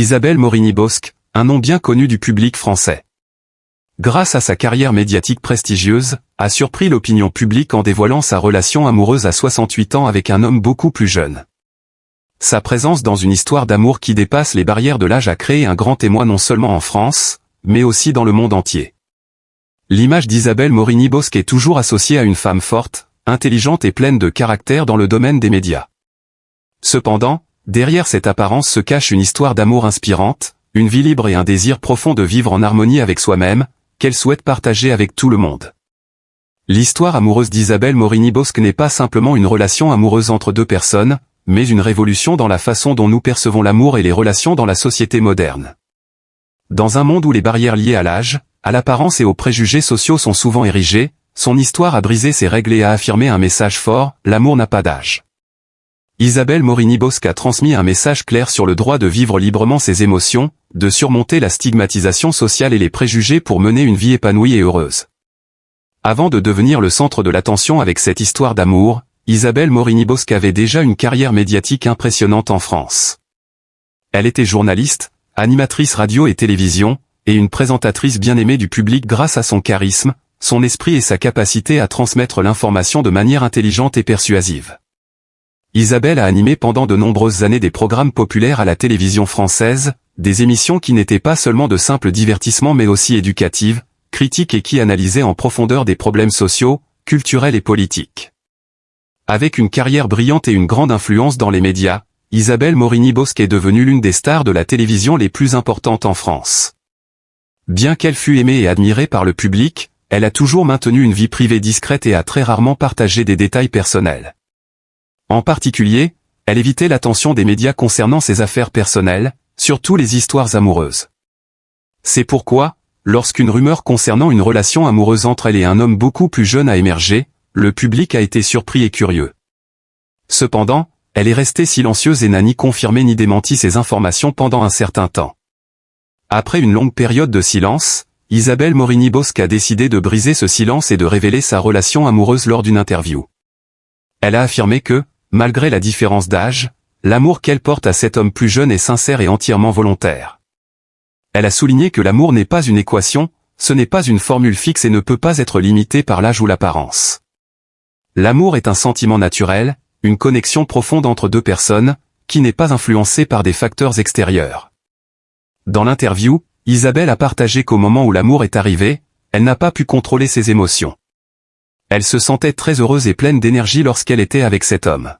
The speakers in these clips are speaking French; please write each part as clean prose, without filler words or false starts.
Isabelle Morini-Bosc, un nom bien connu du public français. Grâce à sa carrière médiatique prestigieuse, a surpris l'opinion publique en dévoilant sa relation amoureuse à 68 ans avec un homme beaucoup plus jeune. Sa présence dans une histoire d'amour qui dépasse les barrières de l'âge a créé un grand émoi non seulement en France, mais aussi dans le monde entier. L'image d'Isabelle Morini-Bosc est toujours associée à une femme forte, intelligente et pleine de caractère dans le domaine des médias. Cependant, derrière cette apparence se cache une histoire d'amour inspirante, une vie libre et un désir profond de vivre en harmonie avec soi-même, qu'elle souhaite partager avec tout le monde. L'histoire amoureuse d'Isabelle Morini-Bosc n'est pas simplement une relation amoureuse entre deux personnes, mais une révolution dans la façon dont nous percevons l'amour et les relations dans la société moderne. Dans un monde où les barrières liées à l'âge, à l'apparence et aux préjugés sociaux sont souvent érigées, son histoire a brisé ces règles et a affirmé un message fort, l'amour n'a pas d'âge. Isabelle Morini-Bosc a transmis un message clair sur le droit de vivre librement ses émotions, de surmonter la stigmatisation sociale et les préjugés pour mener une vie épanouie et heureuse. Avant de devenir le centre de l'attention avec cette histoire d'amour, Isabelle Morini-Bosc avait déjà une carrière médiatique impressionnante en France. Elle était journaliste, animatrice radio et télévision, et une présentatrice bien aimée du public grâce à son charisme, son esprit et sa capacité à transmettre l'information de manière intelligente et persuasive. Isabelle a animé pendant de nombreuses années des programmes populaires à la télévision française, des émissions qui n'étaient pas seulement de simples divertissements mais aussi éducatives, critiques et qui analysaient en profondeur des problèmes sociaux, culturels et politiques. Avec une carrière brillante et une grande influence dans les médias, Isabelle Morini-Bosc est devenue l'une des stars de la télévision les plus importantes en France. Bien qu'elle fût aimée et admirée par le public, elle a toujours maintenu une vie privée discrète et a très rarement partagé des détails personnels. En particulier, elle évitait l'attention des médias concernant ses affaires personnelles, surtout les histoires amoureuses. C'est pourquoi, lorsqu'une rumeur concernant une relation amoureuse entre elle et un homme beaucoup plus jeune a émergé, le public a été surpris et curieux. Cependant, elle est restée silencieuse et n'a ni confirmé ni démenti ces informations pendant un certain temps. Après une longue période de silence, Isabelle Morini-Bosc a décidé de briser ce silence et de révéler sa relation amoureuse lors d'une interview. Elle a affirmé que, malgré la différence d'âge, l'amour qu'elle porte à cet homme plus jeune est sincère et entièrement volontaire. Elle a souligné que l'amour n'est pas une équation, ce n'est pas une formule fixe et ne peut pas être limité par l'âge ou l'apparence. L'amour est un sentiment naturel, une connexion profonde entre deux personnes, qui n'est pas influencée par des facteurs extérieurs. Dans l'interview, Isabelle a partagé qu'au moment où l'amour est arrivé, elle n'a pas pu contrôler ses émotions. Elle se sentait très heureuse et pleine d'énergie lorsqu'elle était avec cet homme.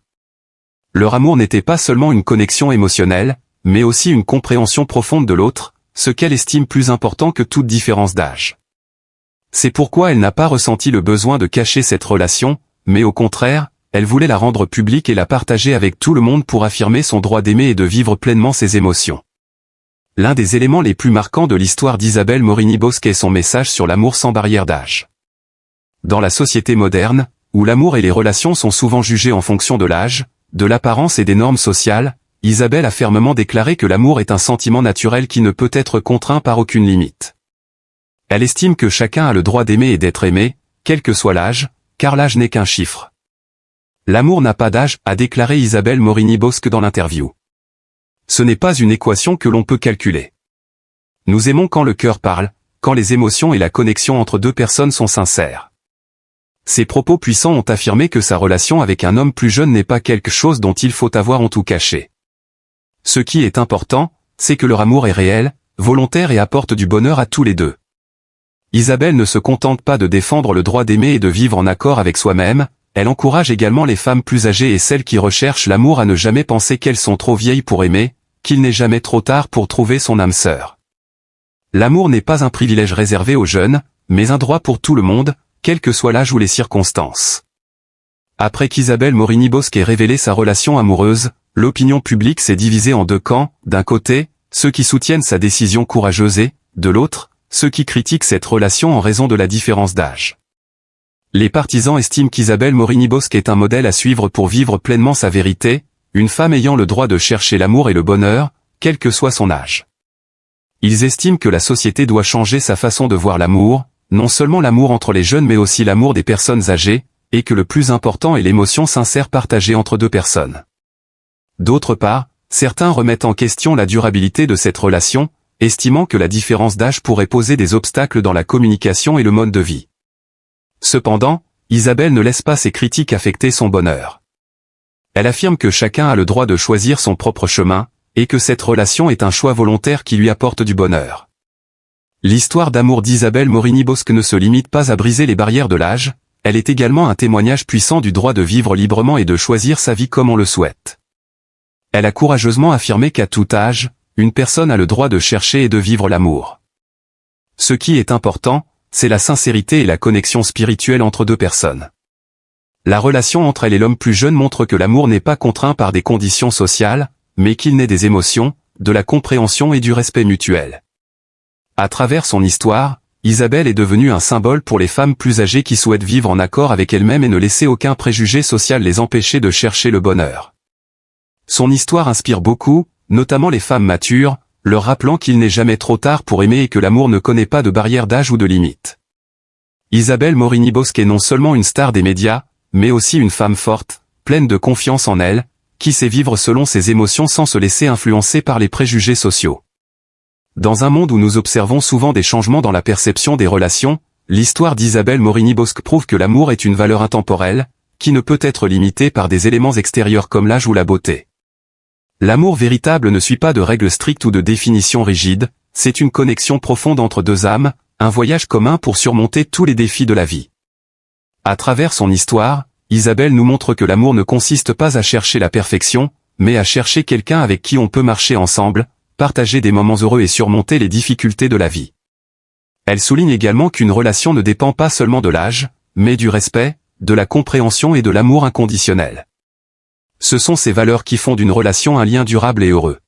Leur amour n'était pas seulement une connexion émotionnelle, mais aussi une compréhension profonde de l'autre, ce qu'elle estime plus important que toute différence d'âge. C'est pourquoi elle n'a pas ressenti le besoin de cacher cette relation, mais au contraire, elle voulait la rendre publique et la partager avec tout le monde pour affirmer son droit d'aimer et de vivre pleinement ses émotions. L'un des éléments les plus marquants de l'histoire d'Isabelle Morini-Bosc est son message sur l'amour sans barrière d'âge. Dans la société moderne, où l'amour et les relations sont souvent jugés en fonction de l'âge, de l'apparence et des normes sociales, Isabelle a fermement déclaré que l'amour est un sentiment naturel qui ne peut être contraint par aucune limite. Elle estime que chacun a le droit d'aimer et d'être aimé, quel que soit l'âge, car l'âge n'est qu'un chiffre. L'amour n'a pas d'âge, a déclaré Isabelle Morini-Bosc dans l'interview. Ce n'est pas une équation que l'on peut calculer. Nous aimons quand le cœur parle, quand les émotions et la connexion entre deux personnes sont sincères. Ces propos puissants ont affirmé que sa relation avec un homme plus jeune n'est pas quelque chose dont il faut avoir honte ou cacher. Ce qui est important, c'est que leur amour est réel, volontaire et apporte du bonheur à tous les deux. Isabelle ne se contente pas de défendre le droit d'aimer et de vivre en accord avec soi-même, elle encourage également les femmes plus âgées et celles qui recherchent l'amour à ne jamais penser qu'elles sont trop vieilles pour aimer, qu'il n'est jamais trop tard pour trouver son âme sœur. L'amour n'est pas un privilège réservé aux jeunes, mais un droit pour tout le monde, quel que soit l'âge ou les circonstances. Après qu'Isabelle Morini-Bosc ait révélé sa relation amoureuse, l'opinion publique s'est divisée en deux camps, d'un côté, ceux qui soutiennent sa décision courageuse et, de l'autre, ceux qui critiquent cette relation en raison de la différence d'âge. Les partisans estiment qu'Isabelle Morini-Bosc est un modèle à suivre pour vivre pleinement sa vérité, une femme ayant le droit de chercher l'amour et le bonheur, quel que soit son âge. Ils estiment que la société doit changer sa façon de voir l'amour, non seulement l'amour entre les jeunes mais aussi l'amour des personnes âgées, et que le plus important est l'émotion sincère partagée entre deux personnes. D'autre part, certains remettent en question la durabilité de cette relation, estimant que la différence d'âge pourrait poser des obstacles dans la communication et le mode de vie. Cependant, Isabelle ne laisse pas ses critiques affecter son bonheur. Elle affirme que chacun a le droit de choisir son propre chemin, et que cette relation est un choix volontaire qui lui apporte du bonheur. L'histoire d'amour d'Isabelle Morini-Bosc ne se limite pas à briser les barrières de l'âge, elle est également un témoignage puissant du droit de vivre librement et de choisir sa vie comme on le souhaite. Elle a courageusement affirmé qu'à tout âge, une personne a le droit de chercher et de vivre l'amour. Ce qui est important, c'est la sincérité et la connexion spirituelle entre deux personnes. La relation entre elle et l'homme plus jeune montre que l'amour n'est pas contraint par des conditions sociales, mais qu'il naît des émotions, de la compréhension et du respect mutuel. À travers son histoire, Isabelle est devenue un symbole pour les femmes plus âgées qui souhaitent vivre en accord avec elles-mêmes et ne laisser aucun préjugé social les empêcher de chercher le bonheur. Son histoire inspire beaucoup, notamment les femmes matures, leur rappelant qu'il n'est jamais trop tard pour aimer et que l'amour ne connaît pas de barrière d'âge ou de limite. Isabelle Morini-Bosc est non seulement une star des médias, mais aussi une femme forte, pleine de confiance en elle, qui sait vivre selon ses émotions sans se laisser influencer par les préjugés sociaux. Dans un monde où nous observons souvent des changements dans la perception des relations, l'histoire d'Isabelle Morini-Bosc prouve que l'amour est une valeur intemporelle, qui ne peut être limitée par des éléments extérieurs comme l'âge ou la beauté. L'amour véritable ne suit pas de règles strictes ou de définitions rigides, c'est une connexion profonde entre deux âmes, un voyage commun pour surmonter tous les défis de la vie. À travers son histoire, Isabelle nous montre que l'amour ne consiste pas à chercher la perfection, mais à chercher quelqu'un avec qui on peut marcher ensemble, partager des moments heureux et surmonter les difficultés de la vie. Elle souligne également qu'une relation ne dépend pas seulement de l'âge, mais du respect, de la compréhension et de l'amour inconditionnel. Ce sont ces valeurs qui font d'une relation un lien durable et heureux.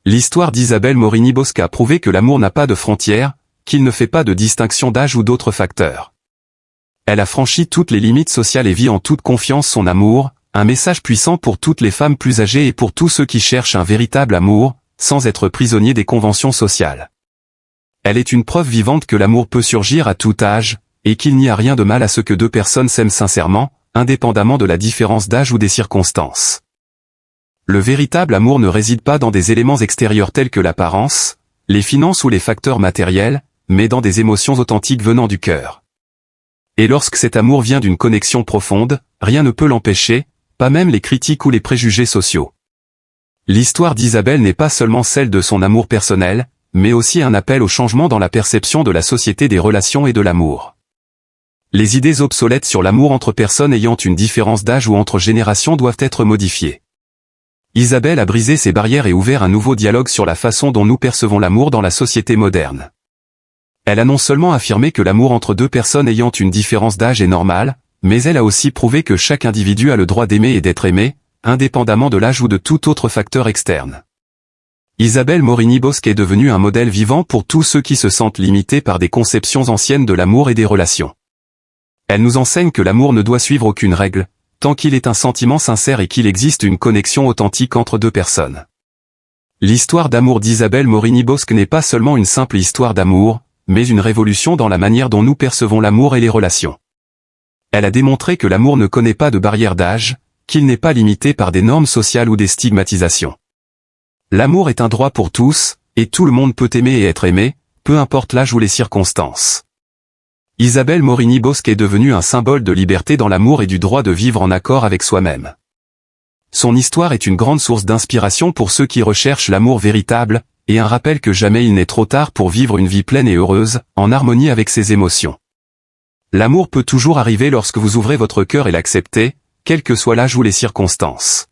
L'histoire d'Isabelle Morini-Bosc a prouvé que l'amour n'a pas de frontières, qu'il ne fait pas de distinction d'âge ou d'autres facteurs. Elle a franchi toutes les limites sociales et vit en toute confiance son amour, un message puissant pour toutes les femmes plus âgées et pour tous ceux qui cherchent un véritable amour, sans être prisonniers des conventions sociales. Elle est une preuve vivante que l'amour peut surgir à tout âge, et qu'il n'y a rien de mal à ce que deux personnes s'aiment sincèrement, indépendamment de la différence d'âge ou des circonstances. Le véritable amour ne réside pas dans des éléments extérieurs tels que l'apparence, les finances ou les facteurs matériels, mais dans des émotions authentiques venant du cœur. Et lorsque cet amour vient d'une connexion profonde, rien ne peut l'empêcher, pas même les critiques ou les préjugés sociaux. L'histoire d'Isabelle n'est pas seulement celle de son amour personnel, mais aussi un appel au changement dans la perception de la société des relations et de l'amour. Les idées obsolètes sur l'amour entre personnes ayant une différence d'âge ou entre générations doivent être modifiées. Isabelle a brisé ces barrières et ouvert un nouveau dialogue sur la façon dont nous percevons l'amour dans la société moderne. Elle a non seulement affirmé que l'amour entre deux personnes ayant une différence d'âge est normal, mais elle a aussi prouvé que chaque individu a le droit d'aimer et d'être aimé, indépendamment de l'âge ou de tout autre facteur externe. Isabelle Morini-Bosc est devenue un modèle vivant pour tous ceux qui se sentent limités par des conceptions anciennes de l'amour et des relations. Elle nous enseigne que l'amour ne doit suivre aucune règle, tant qu'il est un sentiment sincère et qu'il existe une connexion authentique entre deux personnes. L'histoire d'amour d'Isabelle Morini-Bosc n'est pas seulement une simple histoire d'amour, mais une révolution dans la manière dont nous percevons l'amour et les relations. Elle a démontré que l'amour ne connaît pas de barrière d'âge, qu'il n'est pas limité par des normes sociales ou des stigmatisations. L'amour est un droit pour tous, et tout le monde peut aimer et être aimé, peu importe l'âge ou les circonstances. Isabelle Morini-Bosc est devenue un symbole de liberté dans l'amour et du droit de vivre en accord avec soi-même. Son histoire est une grande source d'inspiration pour ceux qui recherchent l'amour véritable, et un rappel que jamais il n'est trop tard pour vivre une vie pleine et heureuse, en harmonie avec ses émotions. L'amour peut toujours arriver lorsque vous ouvrez votre cœur et l'acceptez, quel que soit l'âge ou les circonstances.